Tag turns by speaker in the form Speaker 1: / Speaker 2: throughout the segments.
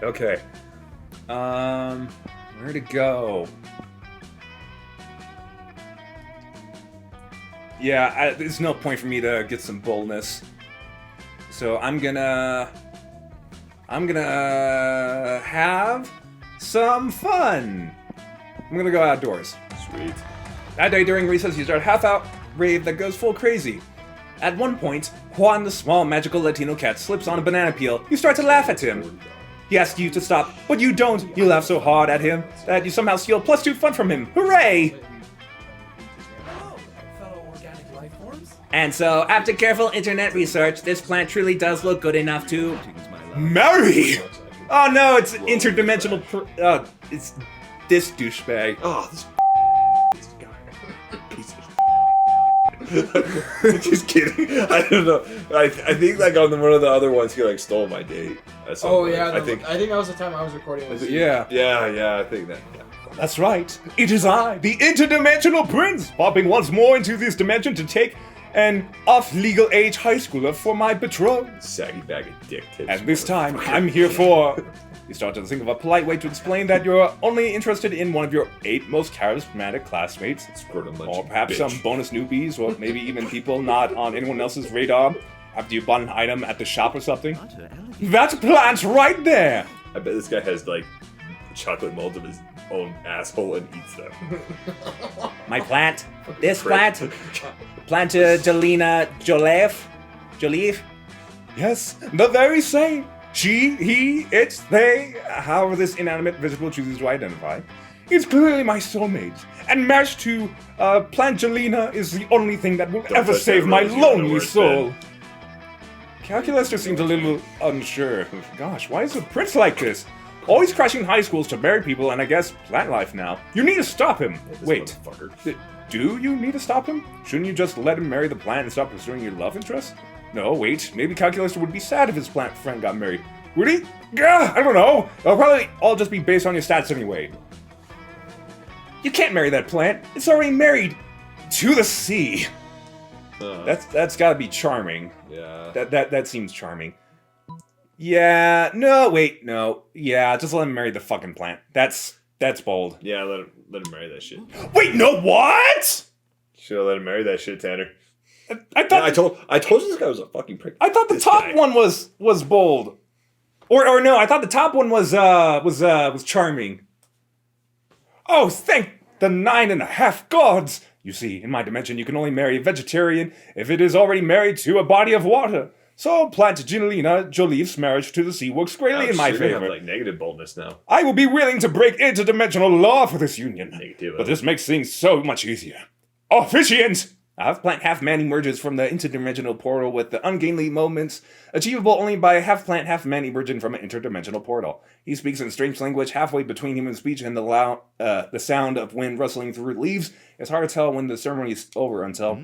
Speaker 1: Okay. Where to go? Yeah, there's no point for me to get some boldness. So I'm gonna have some fun. I'm gonna go outdoors.
Speaker 2: Sweet.
Speaker 1: That day during recess, you start a half-out rave that goes full crazy. At one point, Juan, the small magical Latino cat, slips on a banana peel. You start to laugh at him. He asks you to stop, but you don't. You laugh so hard at him that you somehow steal +2 fun from him. Hooray!
Speaker 3: Hello, fellow organic life forms.
Speaker 1: And so, after careful internet research, this plant truly does look good enough to marry. Oh no, it's interdimensional. It's this douchebag.
Speaker 2: Oh, this guy. Piece of Just kidding. I don't know. I think like on one of the other ones, he like stole my date.
Speaker 3: Oh yeah,
Speaker 2: I think
Speaker 3: that was the time I was recording this.
Speaker 1: Yeah.
Speaker 2: Yeah. I think that. Yeah.
Speaker 1: That's right. It is I, the interdimensional prince, popping once more into this dimension to take an off-legal age high schooler for my betrothed.
Speaker 2: Saggy bag of dick tips.
Speaker 1: And this time, I'm here for... You start to think of a polite way to explain that you're only interested in one of your 8 most charismatic classmates. Or perhaps some bonus newbies, or maybe even people not on anyone else's radar after you bought an item at the shop or something. That plant's right there!
Speaker 2: I bet this guy has like chocolate molds of his own asshole and eats them.
Speaker 1: My plant. This plant. Plantagelina Joliffe? Yes, the very same. She, he, it, they, however this inanimate vegetable chooses to identify. It's clearly my soulmate, and marriage to Plantagelina is the only thing that will ever save my lonely soul. Calculus just seems a little unsure. Gosh, why is the prince like this? Always crashing high schools to marry people, and I guess plant life now. You need to stop him. Wait, do you need to stop him? Shouldn't you just let him marry the plant and stop pursuing your love interest? No, wait, maybe Calculus would be sad if his plant friend got married. Would he? I don't know. It'll probably all just be based on your stats anyway. You can't marry that plant. It's already married to the sea. That's gotta be charming.
Speaker 2: Yeah.
Speaker 1: That seems charming. Yeah, no, wait, no. Yeah, just let him marry the fucking plant. That's bold.
Speaker 2: Yeah, let him marry that shit.
Speaker 1: Wait, no, what?
Speaker 2: Should've let him marry that shit, Tanner.
Speaker 1: I thought
Speaker 2: I told you this guy was a fucking prick.
Speaker 1: I thought the top one was bold. Or no, I thought the top one was charming. Oh, thank the 9.5 gods! You see, in my dimension, you can only marry a vegetarian if it is already married to a body of water. So, Plantagelina Joliffe's marriage to the sea works greatly in my favor.
Speaker 2: Have, like, negative boldness now.
Speaker 1: I will be willing to break interdimensional law for this union.
Speaker 2: Negative.
Speaker 1: But this makes things so much easier. Officiant! Half-plant, half-man emerges from the interdimensional portal with the ungainly moments achievable only by a half-plant, half-man emerging from an interdimensional portal. He speaks in strange language halfway between human speech and the sound of wind rustling through leaves. It's hard to tell when the ceremony is over until...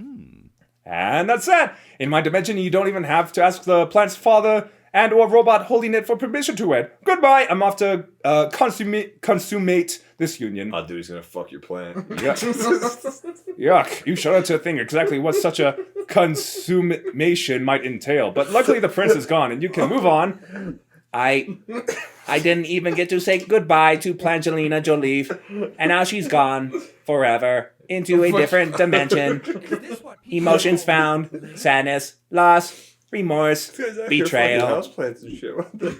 Speaker 1: And that's that! In my dimension, you don't even have to ask the plant's father and or robot holding it for permission to wed. Goodbye, I'm off to consummate this union.
Speaker 2: Oh, dude, he's gonna fuck your plant.
Speaker 1: Yuck, you showed up to think exactly what such a consummation might entail. But luckily the prince is gone and you can move on. I didn't even get to say goodbye to Plantagelina Joliffe, and now she's gone forever into a different dimension. Emotions found, sadness, loss, remorse, betrayal.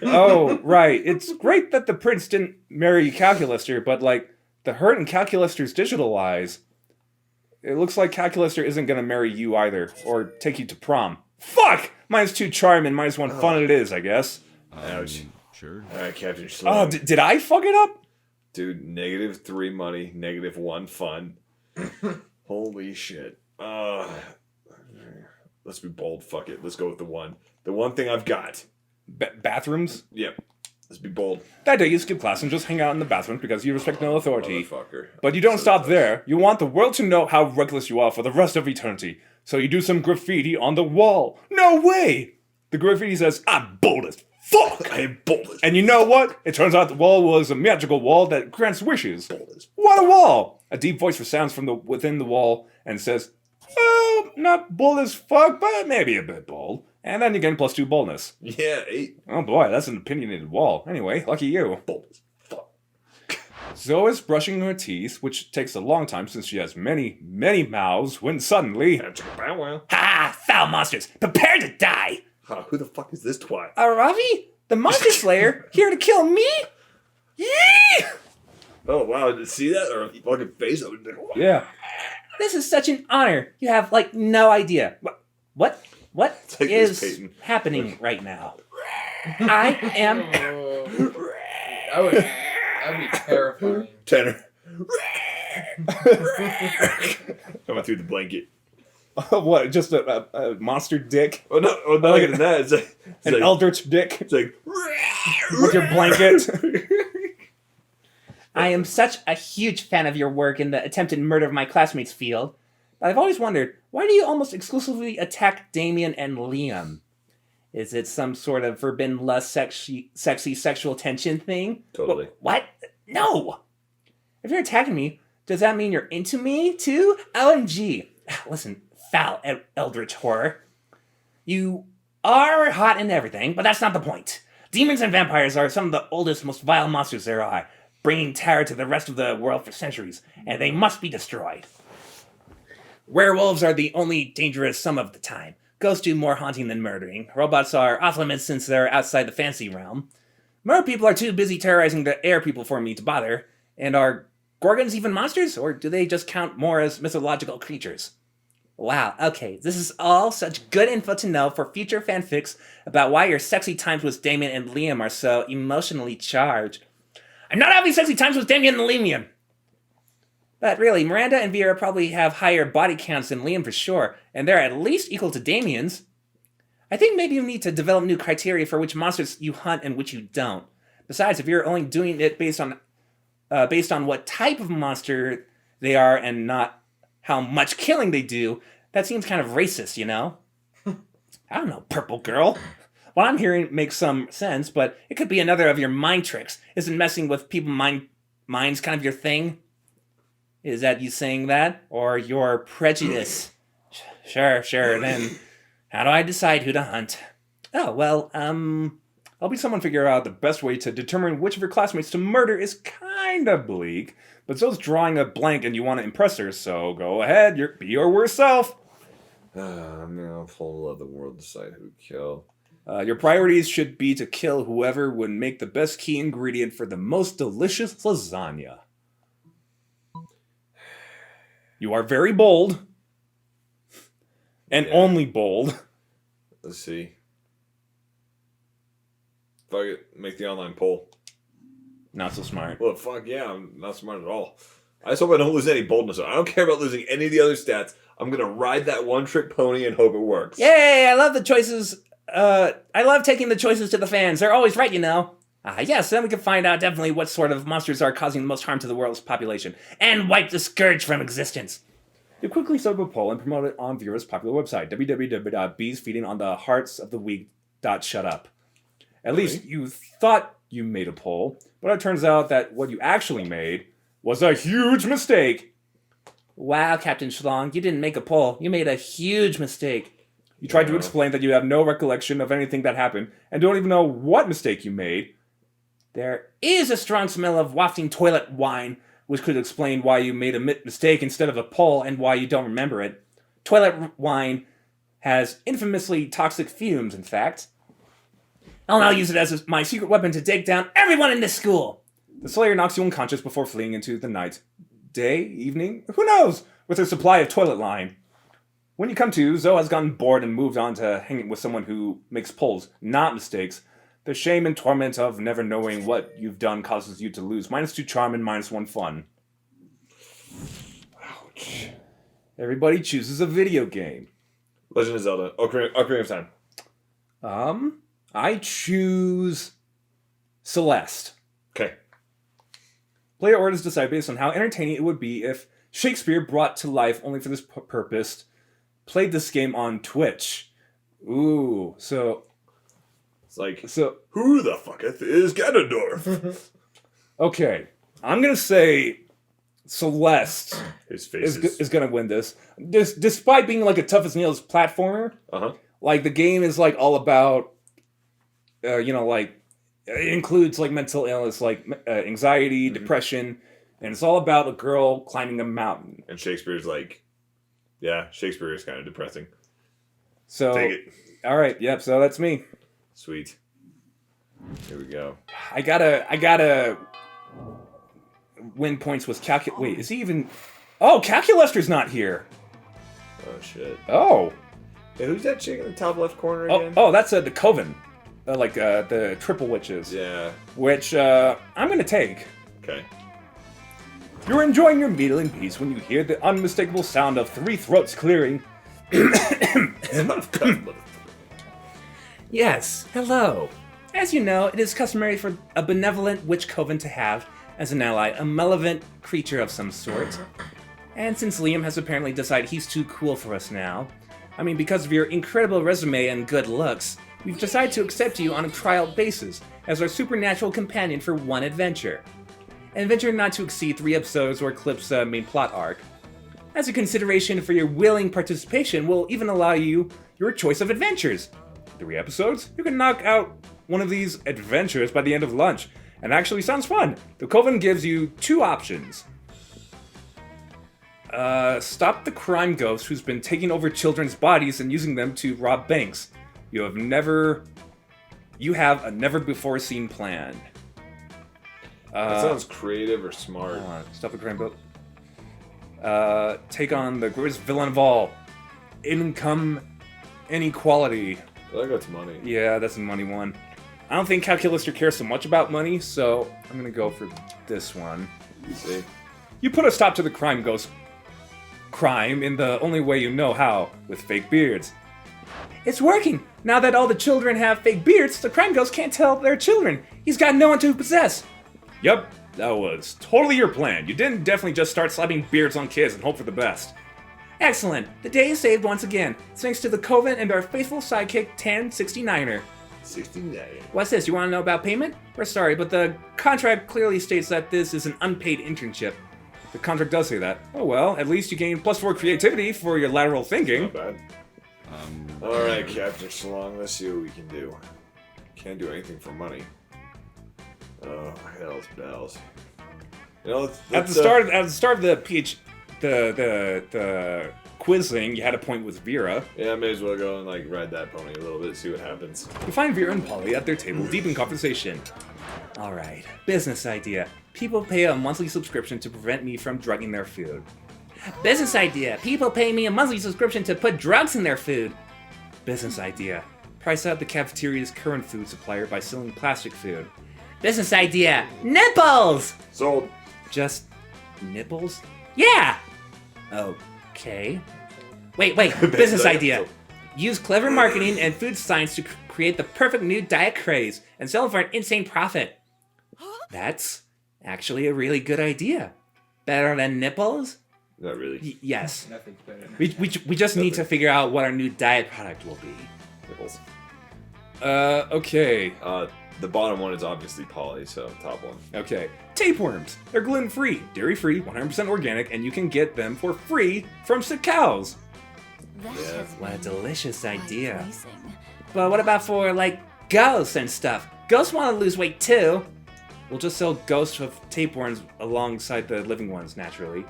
Speaker 1: Oh, right. It's great that the prince didn't marry Calculister, but like the hurt in Calculister's digital eyes, it looks like Calculister isn't gonna marry you either, or take you to prom. Fuck! Mine's too charming, -1 fun it is, I guess.
Speaker 2: Ouch.
Speaker 4: Sure.
Speaker 2: Alright, Captain Slow.
Speaker 1: Oh, did I fuck it up?
Speaker 2: Dude, -3 money, -1 fun. Holy shit. Let's be bold, fuck it. Let's go with the one. The one thing I've got.
Speaker 1: Bathrooms?
Speaker 2: Yep. Let's be bold.
Speaker 1: That day you skip class and just hang out in the bathrooms because you respect no authority.
Speaker 2: Motherfucker.
Speaker 1: But you don't stop there. You want the world to know how reckless you are for the rest of eternity. So you do some graffiti on the wall. No way! The graffiti says, I'm bold as fuck!
Speaker 2: I am bold as
Speaker 1: And you know what? It turns out the wall was a magical wall that grants wishes.
Speaker 2: bold as
Speaker 1: What a wall! A deep voice resounds from within the wall and says, oh, not bold as fuck, but maybe a bit bold. And then you gain +2 boldness.
Speaker 2: Yeah, 8.
Speaker 1: Oh boy, that's an opinionated wall. Anyway, lucky you.
Speaker 2: Bold as fuck.
Speaker 1: Zoe is brushing her teeth, which takes a long time since she has many, many mouths, when suddenly...
Speaker 2: Bow wow.
Speaker 1: Ha! Foul monsters! Prepare to die!
Speaker 2: Who the fuck is this twat?
Speaker 1: Ravi? The Monster Slayer? Here to kill me? Yee!
Speaker 2: Oh wow, did you see that? Or a fucking face?
Speaker 1: Yeah. This is such an honor. You have, like, no idea. What
Speaker 2: Take
Speaker 1: is
Speaker 2: this, Peyton.
Speaker 1: happening right now? I am...
Speaker 3: That'd be terrifying.
Speaker 2: Tanner. Coming through the blanket.
Speaker 1: What? Just a monster dick?
Speaker 2: Oh no! Oh, not like that. It's like
Speaker 1: An eldritch dick?
Speaker 2: It's like
Speaker 1: With your blanket?
Speaker 4: I am such a huge fan of your work in the attempted murder of my classmates field. But I've always wondered, why do you almost exclusively attack Damien and Liam? Is it some sort of forbidden lust, sexy sexual tension thing?
Speaker 2: Totally.
Speaker 4: What? No! If you're attacking me, does that mean you're into me, too? OMG. Listen, foul eldritch horror. You are hot and everything, but that's not the point. Demons and vampires are some of the oldest, most vile monsters there are, bringing terror to the rest of the world for centuries, and they must be destroyed. Werewolves are the only dangerous some of the time. Ghosts do more haunting than murdering. Robots are off limits since they're outside the fantasy realm. Mer people are too busy terrorizing the air people for me to bother. And are Gorgons even monsters, or do they just count more as mythological creatures? Wow, okay, this is all such good info to know for future fanfics about why your sexy times with Damien and Liam are so emotionally charged. I'm not having sexy times with Damien and Liam! But really, Miranda and Vera probably have higher body counts than Liam for sure, and they're at least equal to Damien's. I think maybe you need to develop new criteria for which monsters you hunt and which you don't. Besides, if you're only doing it based on what type of monster they are and not how much killing they do, that seems kind of racist, you know? I don't know, purple girl. What I'm hearing makes some sense, but it could be another of your mind tricks. Isn't messing with people's minds kind of your thing? Is that you saying that? Or your prejudice? Sure, then how do I decide who to hunt? Oh, well, I'll be someone figure out the best way to determine which of your classmates to murder is kinda bleak, but Zoe's drawing a blank and you want to impress her, so go ahead, be your worst self.
Speaker 2: I'm gonna let the world decide who to kill.
Speaker 1: Your priorities should be to kill whoever would make the best key ingredient for the most delicious lasagna. You are very bold. And only bold.
Speaker 2: Let's see. Fuck it. Make the online poll.
Speaker 1: Not so smart.
Speaker 2: Well, fuck yeah. I'm not smart at all. I just hope I don't lose any boldness. I don't care about losing any of the other stats. I'm going to ride that one-trick pony and hope it works.
Speaker 4: Yay, I love the choices. I love taking the choices to the fans. They're always right, you know. Yes, then we can find out definitely what sort of monsters are causing the most harm to the world's population. And wipe the scourge from existence.
Speaker 1: You quickly set up a poll and promote it on Vera's popular website, www.beesfeedingontheheartsoftheweek.shutup. At least you thought you made a poll, but it turns out that what you actually made was a huge mistake.
Speaker 4: Wow, Captain Schlong, you didn't make a poll. You made a huge mistake.
Speaker 1: You tried to explain that you have no recollection of anything that happened and don't even know what mistake you made.
Speaker 4: There is a strong smell of wafting toilet wine, which could explain why you made a mistake instead of a poll and why you don't remember it. Toilet wine has infamously toxic fumes, in fact. I'll now use it as my secret weapon to take down everyone in this school.
Speaker 1: The Slayer knocks you unconscious before fleeing into the night. Day? Evening? Who knows? With her supply of toilet line. When you come to, Zoe has gotten bored and moved on to hanging with someone who makes polls, not mistakes. The shame and torment of never knowing what you've done causes you to lose -2 charm and -1 fun. Ouch. Everybody chooses a video game.
Speaker 2: Legend of Zelda. Ocarina of Time.
Speaker 1: I choose Celeste.
Speaker 2: Okay.
Speaker 1: Player orders decide based on how entertaining it would be if Shakespeare, brought to life only for this purpose, played this game on Twitch. Ooh, so...
Speaker 2: It's like, who the fucketh is Ganondorf?
Speaker 1: Okay, I'm gonna say Celeste
Speaker 2: His face
Speaker 1: is gonna win this. Despite being like a tough as nails platformer, Like the game is like all about, like it includes like mental illness, like anxiety, depression, and it's all about a girl climbing a mountain.
Speaker 2: And Shakespeare's like, yeah, Shakespeare is kind of depressing.
Speaker 1: So,
Speaker 2: Take it.
Speaker 1: all right, yep. So that's me.
Speaker 2: Sweet. Here we go.
Speaker 1: I gotta win points with calculus. Wait, is he even? Oh, Calculuster's not here.
Speaker 2: Oh shit.
Speaker 1: Oh.
Speaker 2: Hey, who's that chick in the top left corner
Speaker 1: Oh,
Speaker 2: again?
Speaker 1: oh, that's the Coven, the triple witches.
Speaker 2: Yeah.
Speaker 1: Which I'm gonna take.
Speaker 2: Okay.
Speaker 1: You're enjoying your meal in peace when you hear the unmistakable sound of 3 throats clearing. Yes, hello. As you know, it is customary for a benevolent witch coven to have, as an ally, a malevolent creature of some sort. And since Liam has apparently decided he's too cool for us now, I mean, because of your incredible resume and good looks, we've decided to accept you on a trial basis as our supernatural companion for one adventure. An adventure not to exceed 3 episodes or eclipse the main plot arc. As a consideration for your willing participation, we'll even allow you your choice of adventures. 3 episodes? You can knock out one of these adventures by the end of lunch, and actually sounds fun. The Coven gives you 2 options. Stop the crime ghost who's been taking over children's bodies and using them to rob banks. You have a never before seen plan.
Speaker 2: That sounds creative or smart.
Speaker 1: Hold on. Stop the crime ghost. Take on the greatest villain of all. Income inequality.
Speaker 2: I think that's money.
Speaker 1: Yeah, that's a money one. I don't think Calculuster cares so much about money, so I'm gonna go for this one.
Speaker 2: See?
Speaker 1: You put a stop to the crime ghost crime in the only way you know how, with fake beards. It's working! Now that all the children have fake beards, the crime ghost can't tell they're children. He's got no one to possess. Yep, that was totally your plan. You didn't definitely just start slapping beards on kids and hope for the best. Excellent. The day is saved once again, thanks to the Coven and our faithful sidekick, 1069er.
Speaker 2: 69.
Speaker 1: What's this? You want to know about payment? We're sorry, but the contract clearly states that this is an unpaid internship. The contract does say that. Oh well, at least you gain +4 creativity for your lateral thinking.
Speaker 2: Not bad. Alright, Captain Shalong, let's see what we can do. Can't do anything for money. Oh, hell's bells. You know,
Speaker 1: At the start of the quiz thing, you had a point with Vera.
Speaker 2: Yeah, I may as well go and like ride that pony a little bit, see what happens.
Speaker 1: You find Vera and Polly at their table, deep in conversation. Alright, business idea. People pay a monthly subscription to prevent me from drugging their food. Business idea. People pay me a monthly subscription to put drugs in their food. Business idea. Price out the cafeteria's current food supplier by selling plastic food. Business idea. Nipples!
Speaker 2: Sold.
Speaker 1: Just nipples? Yeah! Okay. Wait, business idea. Use clever marketing and food science to create the perfect new diet craze and sell it for an insane profit. That's actually a really good idea. Better than nipples?
Speaker 2: Not really.
Speaker 1: Yes.
Speaker 3: Nothing's better than
Speaker 1: We just need to figure out what our new diet product will be.
Speaker 2: Nipples.
Speaker 1: Okay.
Speaker 2: The bottom one is obviously Polly, so top one.
Speaker 1: Okay. Tapeworms. They're gluten-free, dairy-free, 100% organic, and you can get them for free from sick cows.
Speaker 5: That
Speaker 2: Yeah.
Speaker 5: has
Speaker 1: What a
Speaker 5: been
Speaker 1: delicious
Speaker 5: quite
Speaker 1: idea.
Speaker 5: amazing.
Speaker 1: But what about for, like, ghosts and stuff? Ghosts want to lose weight too. We'll just sell ghosts of tapeworms alongside the living ones, naturally.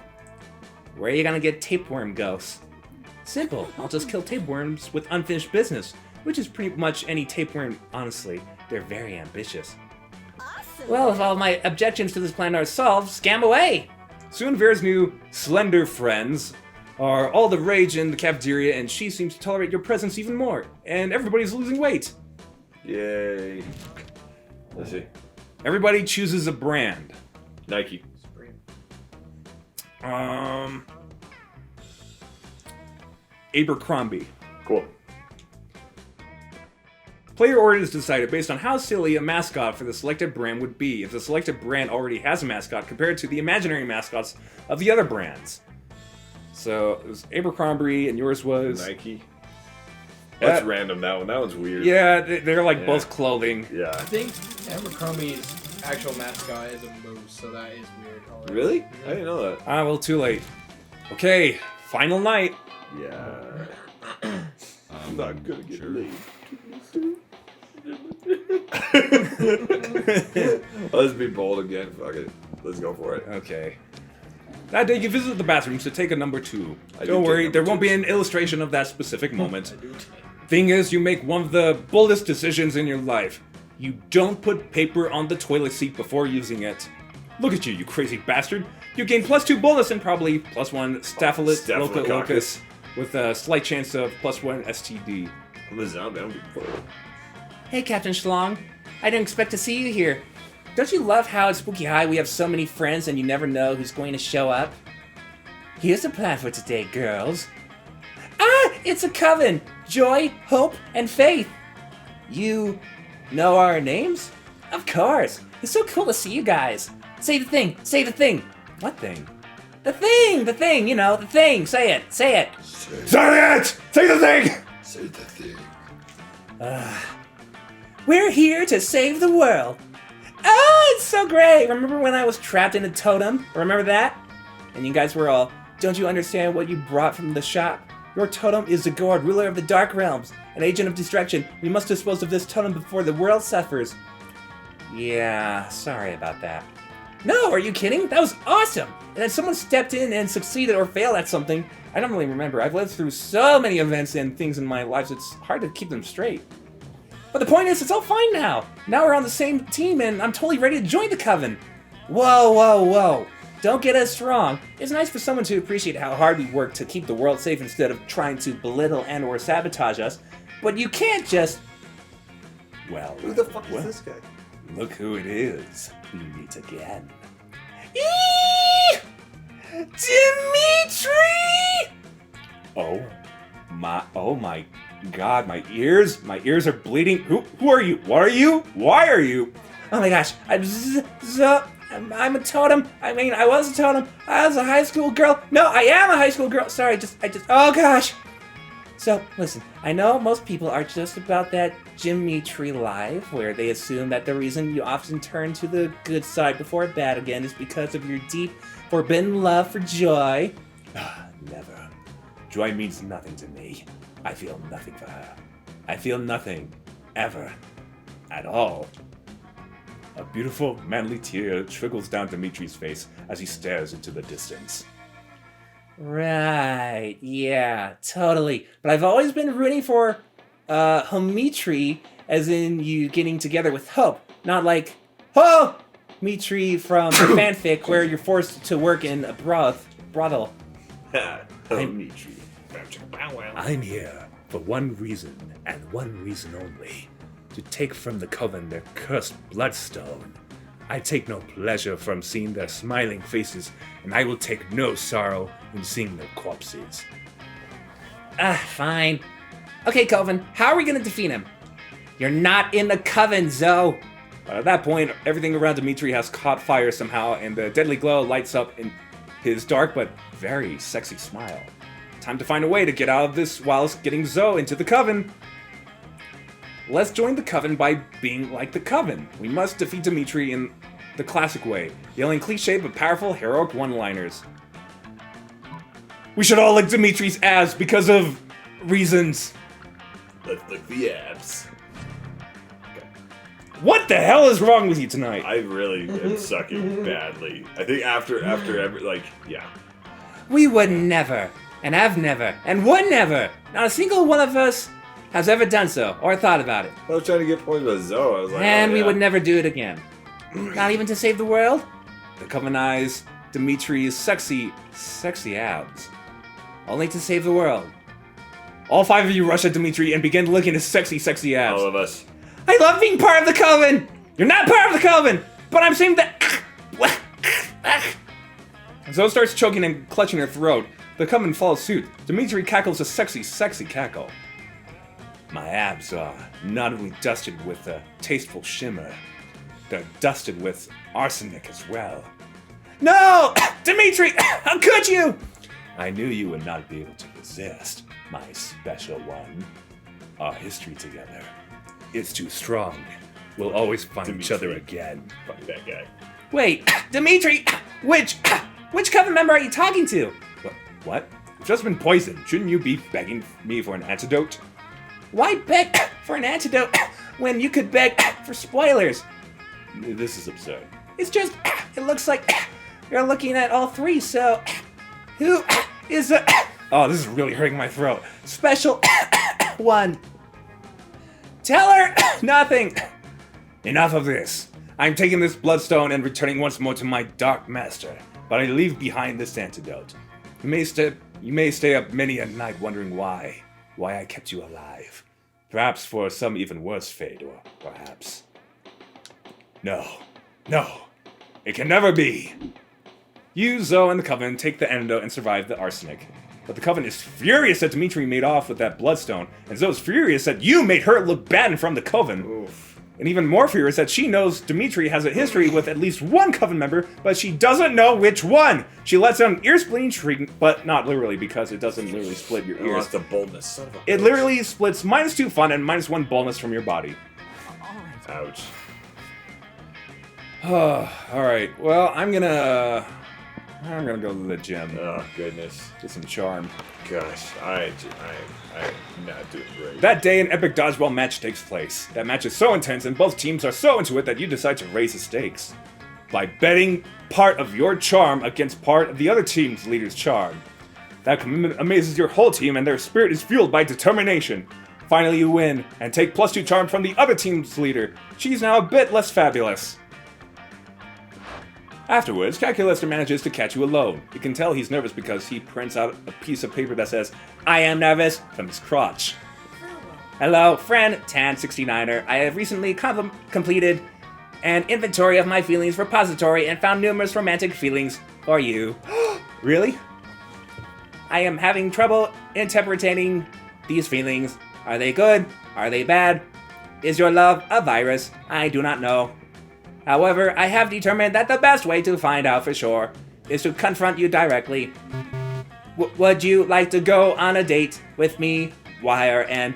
Speaker 1: Where are you gonna get tapeworm ghosts? Simple. I'll just kill tapeworms with unfinished business, which is pretty much any tapeworm, honestly. They're very ambitious.
Speaker 5: Awesome.
Speaker 1: Well, if all my objections to this plan are solved, scam away! Soon Vera's new slender friends are all the rage in the cafeteria, and she seems to tolerate your presence even more, and everybody's losing weight.
Speaker 2: Yay. Let's see.
Speaker 1: Everybody chooses a brand.
Speaker 2: Nike.
Speaker 3: Supreme.
Speaker 1: Abercrombie.
Speaker 2: Cool.
Speaker 1: Player order is decided based on how silly a mascot for the selected brand would be if the selected brand already has a mascot compared to the imaginary mascots of the other brands. So it was Abercrombie, and yours was
Speaker 2: Nike. That's
Speaker 1: Uh,
Speaker 2: random, that one. That one's weird.
Speaker 1: Yeah, they're like
Speaker 2: Yeah.
Speaker 1: both clothing.
Speaker 2: Yeah.
Speaker 3: I think Abercrombie's actual mascot is a moose, so that is weird. already.
Speaker 2: Really? I didn't know that.
Speaker 1: Ah, well, too late. Okay, final night.
Speaker 2: Yeah. not gonna get laid. Let's be bold again. Fuck it. Let's go for it.
Speaker 1: Okay. That day you visit the bathrooms to take a number 2.
Speaker 2: I
Speaker 1: Don't
Speaker 2: do
Speaker 1: worry,
Speaker 2: take
Speaker 1: there
Speaker 2: number
Speaker 1: won't be
Speaker 2: 2s.
Speaker 1: an illustration of that specific moment.
Speaker 3: I do.
Speaker 1: Thing is, you make one of the boldest decisions in your life. You don't put paper on the toilet seat before using it. Look at you, you crazy bastard. You gain +2 boldness and probably +1 staphylococcus with a slight chance of +1 STD.
Speaker 2: I'm a zombie. I don't give a fuck.
Speaker 4: Hey, Captain Schlong. I didn't expect to see you here. Don't you love how at Spooky High we have so many friends and you never know who's going to show up? Here's the plan for today, girls. Ah, it's a coven! Joy, hope, and faith. You know our names? Of course. It's so cool to see you guys. Say the thing. Say the thing.
Speaker 1: What thing?
Speaker 4: The thing, you know, the thing. Say it.
Speaker 1: Say it! Say the thing!
Speaker 2: Say the thing.
Speaker 4: We're here to save the world. Oh, it's so great. Remember when I was trapped in a totem? Remember that? And you guys were all, don't you understand what you brought from the shop? Your totem is Zagord, ruler of the Dark Realms, an agent of destruction. We must dispose of this totem before the world suffers. Yeah, sorry about that. No, are you kidding? That was awesome! And then someone stepped in and succeeded or failed at something. I don't really remember. I've lived through so many events and things in my life, it's hard to keep them straight. But the point is, it's all fine now. Now we're on the same team and I'm totally ready to join the coven. Whoa, whoa, whoa. Don't get us wrong. It's nice for someone to appreciate how hard we work to keep the world safe instead of trying to belittle and or sabotage us. But you can't just...
Speaker 1: Well,
Speaker 2: Who the fuck is this guy?
Speaker 1: look who it is. We meet again.
Speaker 4: Eee! Dimitri!
Speaker 1: Oh my god, my ears are bleeding. Who are you? What are you? Why are you?
Speaker 4: Oh my gosh, I'm a totem. I mean, I was a totem. I was a high school girl. No, I am a high school girl. Sorry, oh gosh. So, listen, I know most people are just about that Dimitri life, where they assume that the reason you often turn to the good side before bad again is because of your deep, forbidden love for Joy.
Speaker 1: Never. Joy means nothing to me. I feel nothing for her. I feel nothing. Ever. At all. A beautiful, manly tear trickles down Dimitri's face as he stares into the distance.
Speaker 4: Right, yeah, totally. But I've always been rooting for, Homitri, as in you getting together with Hope. Not like, Mitri from the fanfic where you're forced to work in a brothel.
Speaker 2: Dimitri.
Speaker 1: I'm here for one reason, and one reason only. To take from the coven their cursed bloodstone. I take no pleasure from seeing their smiling faces, and I will take no sorrow in seeing their corpses.
Speaker 4: Fine. Okay, Coven, how are we gonna defeat him? You're not in the coven, Zoe.
Speaker 1: At that point, everything around Dimitri has caught fire somehow, and the deadly glow lights up in his dark but very sexy smile. Time to find a way to get out of this whilst getting Zoe into the coven. Let's join the coven by being like the coven. We must defeat Dimitri in the classic way, yelling cliche but powerful heroic one-liners. We should all lick Dimitri's abs because of reasons.
Speaker 2: Let's lick the abs.
Speaker 1: What the hell is wrong with you tonight?
Speaker 2: I really am sucking badly. I think after every, like, yeah.
Speaker 4: We would never, and have never, and would never, not a single one of us has ever done so, or thought about it.
Speaker 2: I was trying to get points with Zoe. I was like,
Speaker 4: And
Speaker 2: oh,
Speaker 4: we
Speaker 2: yeah.
Speaker 4: would never do it again. Not even to save the world?
Speaker 1: The coven eyes Dimitri's sexy abs.
Speaker 4: Only to save the world.
Speaker 1: All 5 of you rush at Dimitri and begin licking his sexy abs.
Speaker 2: All of us.
Speaker 4: I love being part of the coven!
Speaker 1: You're not part of the coven, but I'm saying that. Zoe starts choking and clutching her throat. The coven follows suit. Dimitri cackles a sexy cackle. My abs are not only dusted with a tasteful shimmer, they're dusted with arsenic as well. No! Dimitri! How could you? I knew you would not be able to resist, my special one. Our history together. It's too strong. We'll always find each other again.
Speaker 2: Fuck that guy.
Speaker 4: Wait, Dimitri! Which coven member are you talking to?
Speaker 1: What? You've just been poisoned. Shouldn't you be begging me for an antidote?
Speaker 4: Why beg for an antidote when you could beg for spoilers?
Speaker 1: This is absurd.
Speaker 4: It's just, it looks like you're looking at all three, so who is the... Oh, this is really hurting my throat. Special one. Tell her nothing.
Speaker 1: Enough of this. I'm taking this bloodstone and returning once more to my dark master, but I leave behind this antidote. You may stay up many a night wondering why I kept you alive. Perhaps for some even worse fate, or perhaps... No, it can never be. You, Zoe, and the Coven take the antidote and survive the arsenic. But the Coven is furious that Dimitri made off with that bloodstone, and Zoe's furious that you made her look bad in front of the Coven.
Speaker 2: Oof.
Speaker 1: And even more furious that she knows Dimitri has a history with at least one Coven member, but she doesn't know which one. She lets out an ear-splitting shriek, but not literally, because it doesn't literally split your
Speaker 2: Oh,
Speaker 1: ears.
Speaker 2: that's the boldness. Son of a
Speaker 1: It
Speaker 2: bitch.
Speaker 1: literally splits -2 fun and -1 boldness from your body.
Speaker 2: Ouch.
Speaker 1: Alright, well, I'm gonna go to the gym.
Speaker 2: Oh, goodness.
Speaker 1: Get some charm.
Speaker 2: Gosh, I'm not doing great.
Speaker 1: That day, an epic dodgeball match takes place. That match is so intense and both teams are so into it that you decide to raise the stakes by betting part of your charm against part of the other team's leader's charm. That commitment amazes your whole team and their spirit is fueled by determination. Finally, you win and take +2 charm from the other team's leader. She's now a bit less fabulous. Afterwards, Calculator manages to catch you alone. You can tell he's nervous because he prints out a piece of paper that says, "I am nervous," from his crotch. Hello, friend Tan69er. I have recently completed an inventory of my feelings repository and found numerous romantic feelings for you. Really? I am having trouble interpreting these feelings. Are they good? Are they bad? Is your love a virus? I do not know. However, I have determined that the best way to find out for sure is to confront you directly. Would you like to go on a date with me, Wire, and...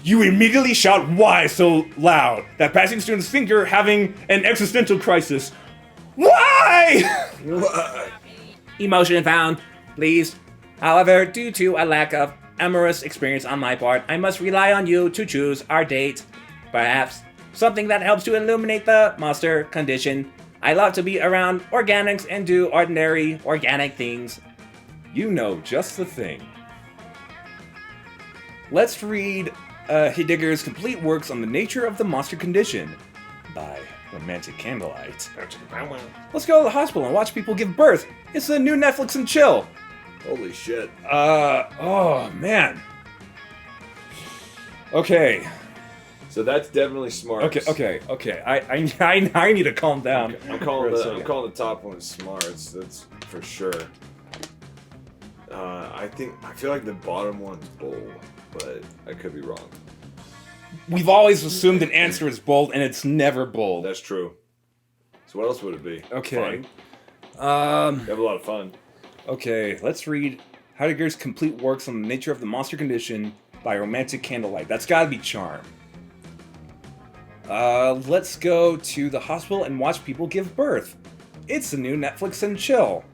Speaker 1: You immediately shout "Why" so loud that passing students think you're having an existential crisis. Why? Emotion found, please. However, due to a lack of amorous experience on my part, I must rely on you to choose our date. Perhaps something that helps to illuminate the monster condition. I love to be around organics and do ordinary organic things. You know just the thing. Let's read Heidegger's complete works on the nature of the monster condition by Romantic Candlelight. Let's go to the hospital and watch people give birth. It's the new Netflix and chill.
Speaker 2: Holy shit.
Speaker 1: Oh man. Okay.
Speaker 2: So that's definitely smart.
Speaker 1: Okay. I need to calm down.
Speaker 2: I'm calling
Speaker 1: For a second.
Speaker 2: the top one smarts. That's for sure. I feel like the bottom one's bold, but I could be wrong.
Speaker 1: We've always assumed an answer is bold, and it's never bold.
Speaker 2: That's true. So what else would it be?
Speaker 1: Okay.
Speaker 2: Fun. You have a lot of fun.
Speaker 1: Okay, let's read Heidegger's complete works on the nature of the monster condition by Romantic Candlelight. That's gotta be charm. Let's go to the hospital and watch people give birth. It's the new Netflix and chill.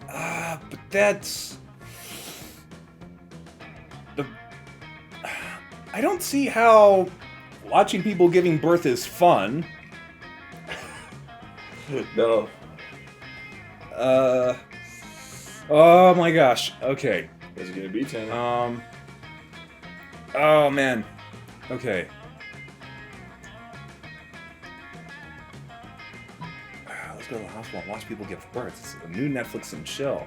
Speaker 1: But that's... I don't see how watching people giving birth is fun.
Speaker 2: No.
Speaker 1: Oh my gosh. Okay.
Speaker 2: What's it gonna be, Tanner?
Speaker 1: Oh man. Okay. Let's go to the hospital and watch people give birth. It's a new Netflix and chill.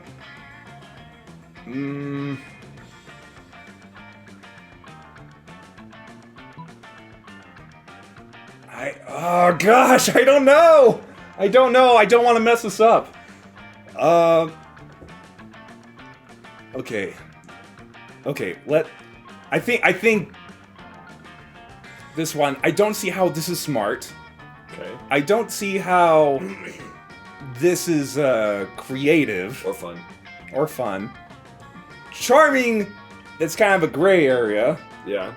Speaker 1: Oh gosh, I don't know. I don't want to mess this up. Okay. I think this one. I don't see how this is smart.
Speaker 2: Okay.
Speaker 1: I don't see how this is creative
Speaker 2: Or fun.
Speaker 1: Charming. It's kind of a gray area.
Speaker 2: Yeah.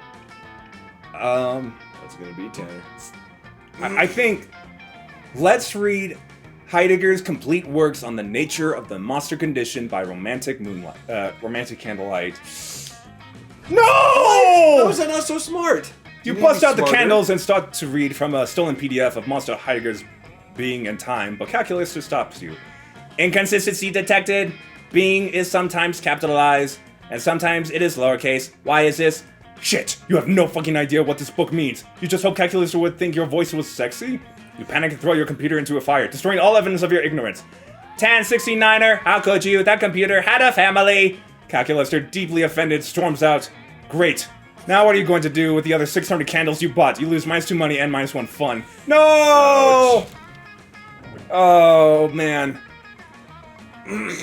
Speaker 2: What's it gonna be, Tanner?
Speaker 1: I think let's read Heidegger's complete works on the nature of the monster condition by Romantic Candlelight. No!
Speaker 2: How is that not so smart?
Speaker 1: You
Speaker 2: need to
Speaker 1: bust
Speaker 2: be
Speaker 1: out the
Speaker 2: smarter.
Speaker 1: candles and start to read from a stolen PDF of Monster Heidegger's Being and Time, but calculus just stops you. Inconsistency detected. Being is sometimes capitalized, and sometimes it is lowercase. Why is this? Shit, you have no fucking idea what this book means. You just hope calculus would think your voice was sexy? You panic and throw your computer into a fire, destroying all evidence of your ignorance. 1069er, how could you? That computer had a family. Calculaster, deeply offended, storms out. Great. Now what are you going to do with the other 600 candles you bought? You lose -2 money and -1 fun. No! Oh, man.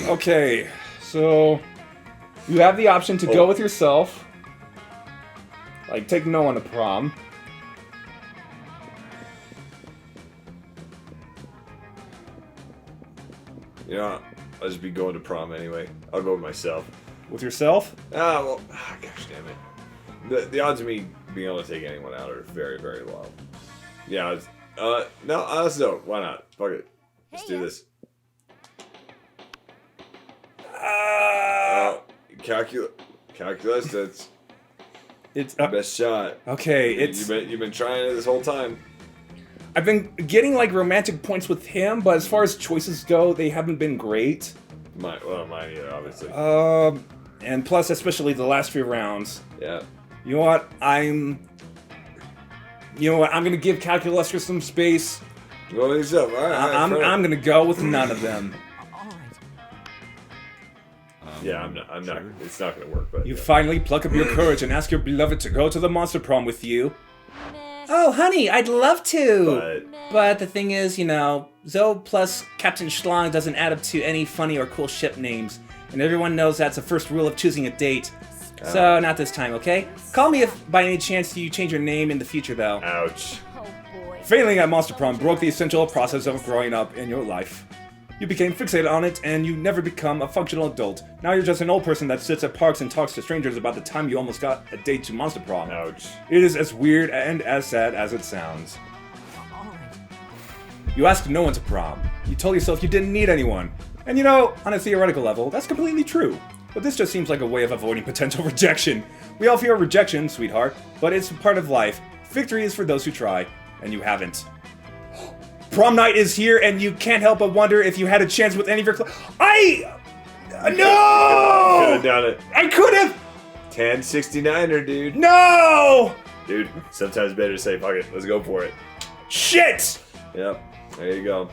Speaker 1: Okay, so you have the option to go with yourself. Like, take no one to prom.
Speaker 2: You know, I'll just be going to prom anyway. I'll go with myself.
Speaker 1: With yourself?
Speaker 2: Gosh damn it. The odds of me being able to take anyone out are very, very low. Yeah, no, let's do it. Why not? Fuck it. Let's do this. Calculus, that's
Speaker 1: It's
Speaker 2: the best shot.
Speaker 1: okay. It's
Speaker 2: You've been trying it this whole time.
Speaker 1: I've been getting like romantic points with him, but as far as choices go, they haven't been great.
Speaker 2: Mine either, obviously.
Speaker 1: And plus, especially the last few rounds.
Speaker 2: Yeah.
Speaker 1: You know what? I'm gonna give Calculus some space.
Speaker 2: Go with yourself. All right.
Speaker 1: I'm gonna go with none of them.
Speaker 2: Yeah, I'm not. It's not gonna work. But
Speaker 1: You finally pluck up your courage and ask your beloved to go to the Monster Prom with you. Oh, honey, I'd love to. But the thing is, you know, Zoe plus Captain Schlong doesn't add up to any funny or cool ship names. And everyone knows that's the first rule of choosing a date. So, not this time, okay? Call me if by any chance you change your name in the future, though.
Speaker 2: Ouch.
Speaker 5: Oh boy.
Speaker 1: Failing at Monster Prom broke the essential process of growing up in your life. You became fixated on it, and you never become a functional adult. Now you're just an old person that sits at parks and talks to strangers about the time you almost got a date to Monster Prom.
Speaker 2: Ouch.
Speaker 1: It is as weird and as sad as it sounds. You asked no one to prom. You told yourself you didn't need anyone. And you know, on a theoretical level, that's completely true. But this just seems like a way of avoiding potential rejection. We all fear rejection, sweetheart, but it's part of life. Victory is for those who try, and you haven't. Prom night is here, and you can't help but wonder if you had a chance with any of your
Speaker 2: Could
Speaker 1: No!
Speaker 2: have done it.
Speaker 1: I could have!
Speaker 2: 1069er, dude.
Speaker 1: No!
Speaker 2: Dude, sometimes better to say, fuck it, let's go for it.
Speaker 1: Shit!
Speaker 2: Yep, there you go.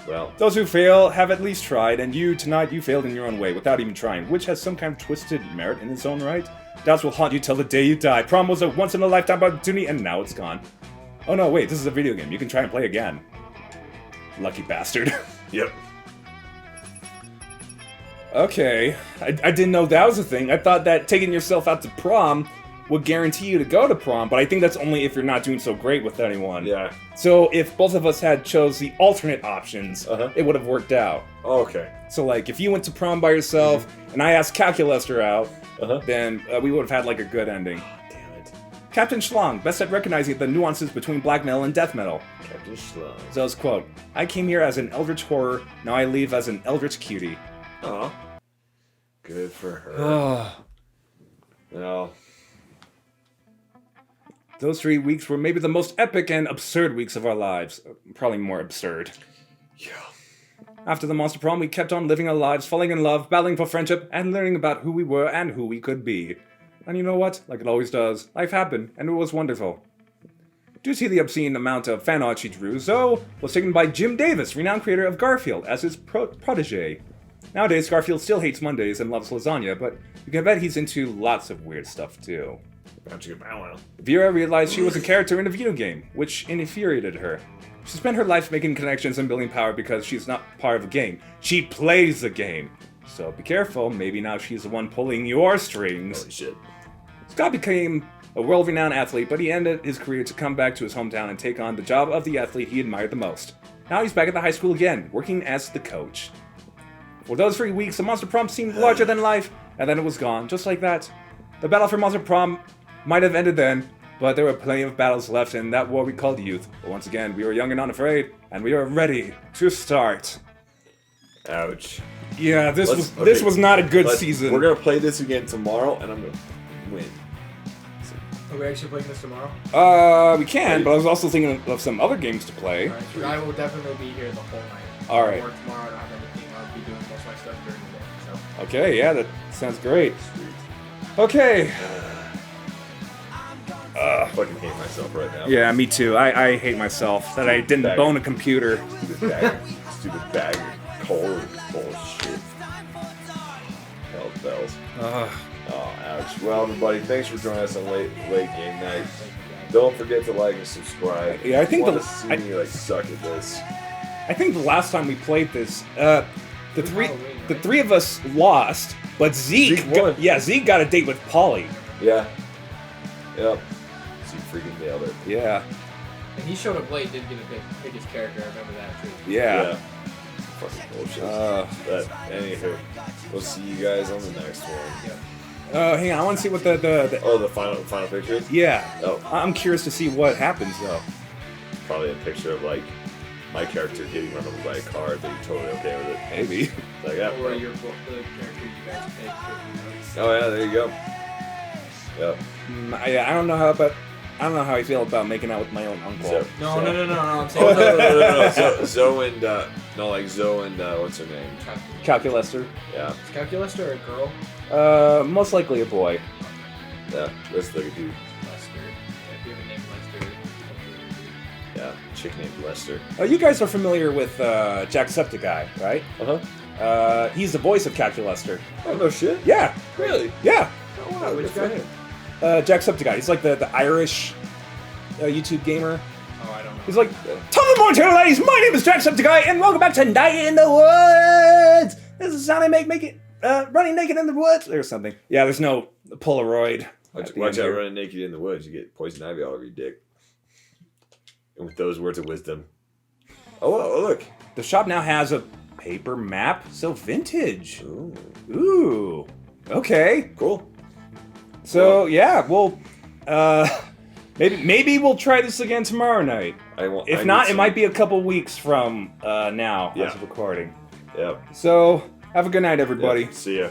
Speaker 2: Well,
Speaker 1: Those who fail have at least tried, and tonight, you failed in your own way without even trying, which has some kind of twisted merit in its own right. Doubts will haunt you till the day you die. Prom was a once-in-a-lifetime opportunity, and now it's gone. Oh no, wait, this is a video game. You can try and play again. Lucky bastard.
Speaker 2: yep.
Speaker 1: Okay, I didn't know that was a thing. I thought that taking yourself out to prom would guarantee you to go to prom, but I think that's only if you're not doing so great with anyone.
Speaker 2: Yeah.
Speaker 1: So if both of us had chose the alternate options, it would have worked out.
Speaker 2: Okay.
Speaker 1: So like, if you went to prom by yourself, and I asked Calculaster out, then we would have had like a good ending.
Speaker 2: Damn it.
Speaker 1: Captain Schlong, best at recognizing the nuances between black metal and death metal.
Speaker 2: Captain Schlong.
Speaker 1: Zoe's quote, I came here as an eldritch horror, now I leave as an eldritch cutie.
Speaker 2: Aw. Good for her. Well,
Speaker 1: Those 3 weeks were maybe the most epic and absurd weeks of our lives. Probably more absurd.
Speaker 2: yeah.
Speaker 1: After the Monster Prom, we kept on living our lives, falling in love, battling for friendship, and learning about who we were and who we could be. And you know what? Like it always does, life happened, and it was wonderful. Due to the obscene amount of fan art she drew, Zoe was taken by Jim Davis, renowned creator of Garfield, as his protege. Nowadays, Garfield still hates Mondays and loves lasagna, but you can bet he's into lots of weird stuff too. Vera realized she was a character in a video game, which infuriated her. She spent her life making connections and building power because she's not part of a game. She plays the game. So be careful, maybe now she's the one pulling your strings.
Speaker 2: Holy shit.
Speaker 1: Scott became a world-renowned athlete, but he ended his career to come back to his hometown and take on the job of the athlete he admired the most. Now he's back at the high school again, working as the coach. For those 3 weeks, the Monster Prom seemed larger than life, and then it was gone, just like that. The battle for Monster Prom might have ended then, but there were plenty of battles left in that war we called youth. But once again, we were young and unafraid, and we were ready to start.
Speaker 2: Ouch.
Speaker 1: Yeah, this was not a good season.
Speaker 2: We're gonna play this again tomorrow, and I'm gonna win.
Speaker 3: Are we actually playing this tomorrow?
Speaker 1: We can, but I was also thinking of some other games to play.
Speaker 3: Alright, I will definitely be here the whole night.
Speaker 1: All right.
Speaker 3: Or tomorrow, I don't have anything. I'll be doing most of my stuff during the day. So.
Speaker 1: Okay, yeah, that sounds great.
Speaker 2: Sweet.
Speaker 1: Okay.
Speaker 2: I fucking hate myself right now.
Speaker 1: Yeah, me too. I hate myself that I didn't bone a computer.
Speaker 2: Stupid bag of coal bullshit. Hell's bells. Oh, ouch. Well, everybody, thanks for joining us on late game night. Don't forget to like and subscribe.
Speaker 1: Yeah, I think
Speaker 2: want to see me like suck at this.
Speaker 1: I think the last time we played this, the
Speaker 3: Halloween,
Speaker 1: three of us lost, but Zeke
Speaker 2: won.
Speaker 1: Zeke got a date with Polly.
Speaker 2: Yeah. Yep. So you freaking nailed it.
Speaker 1: Yeah.
Speaker 3: And he showed up late, didn't get to pick his character. I remember that too.
Speaker 1: Yeah.
Speaker 2: Fucking bullshit.
Speaker 1: Uh,
Speaker 2: But anywho, we'll see you guys on the next one.
Speaker 3: Yep.
Speaker 1: hang on, I want to see what the
Speaker 2: Oh, the final picture?
Speaker 1: yeah.
Speaker 2: Oh,
Speaker 1: I'm curious to see what happens though.
Speaker 2: probably a picture of like my character getting run over by a car, but you're totally okay with it.
Speaker 1: Maybe.
Speaker 2: Like that.
Speaker 3: Or your book, the character you guys picked.
Speaker 2: Oh yeah, there you go. Yep.
Speaker 1: I don't know how I feel about making out with my own uncle.
Speaker 2: So,
Speaker 3: No,
Speaker 2: so-
Speaker 3: no. I'm
Speaker 2: Oh,
Speaker 3: saying
Speaker 2: no. Zoe and Zoe and what's her name?
Speaker 1: Calculester.
Speaker 2: Yeah,
Speaker 3: Is Calculus or a girl?
Speaker 1: Most likely a boy.
Speaker 2: yeah. Let's look at dude.
Speaker 3: Lester. If you have a name Lester.
Speaker 2: Yeah, chick named Lester.
Speaker 1: You guys are familiar with Jacksepticeye, right? He's the voice of Calculester.
Speaker 2: Oh no shit.
Speaker 1: Yeah.
Speaker 2: Really?
Speaker 1: Yeah.
Speaker 2: Oh wow.
Speaker 3: Which
Speaker 2: Good for
Speaker 3: guy?
Speaker 2: him.
Speaker 1: Jacksepticeye. He's like the Irish YouTube gamer.
Speaker 3: Oh, I don't know.
Speaker 1: He's like, top of the morning, channel ladies. My name is Jacksepticeye, and welcome back to Night in the Woods. This is the sound I make it running naked in the woods or something. Yeah, there's no Polaroid.
Speaker 2: Watch out running naked in the woods. You get poison ivy all over your dick. And with those words of wisdom. Oh, look.
Speaker 1: The shop now has a paper map, so vintage.
Speaker 2: Ooh,
Speaker 1: Ooh. Okay.
Speaker 2: cool.
Speaker 1: So yeah, well, maybe we'll try this again tomorrow night. If not, it might be a couple weeks from now
Speaker 2: Yeah.
Speaker 1: as of recording.
Speaker 2: Yep.
Speaker 1: So have a good night, everybody.
Speaker 2: Yep. See ya.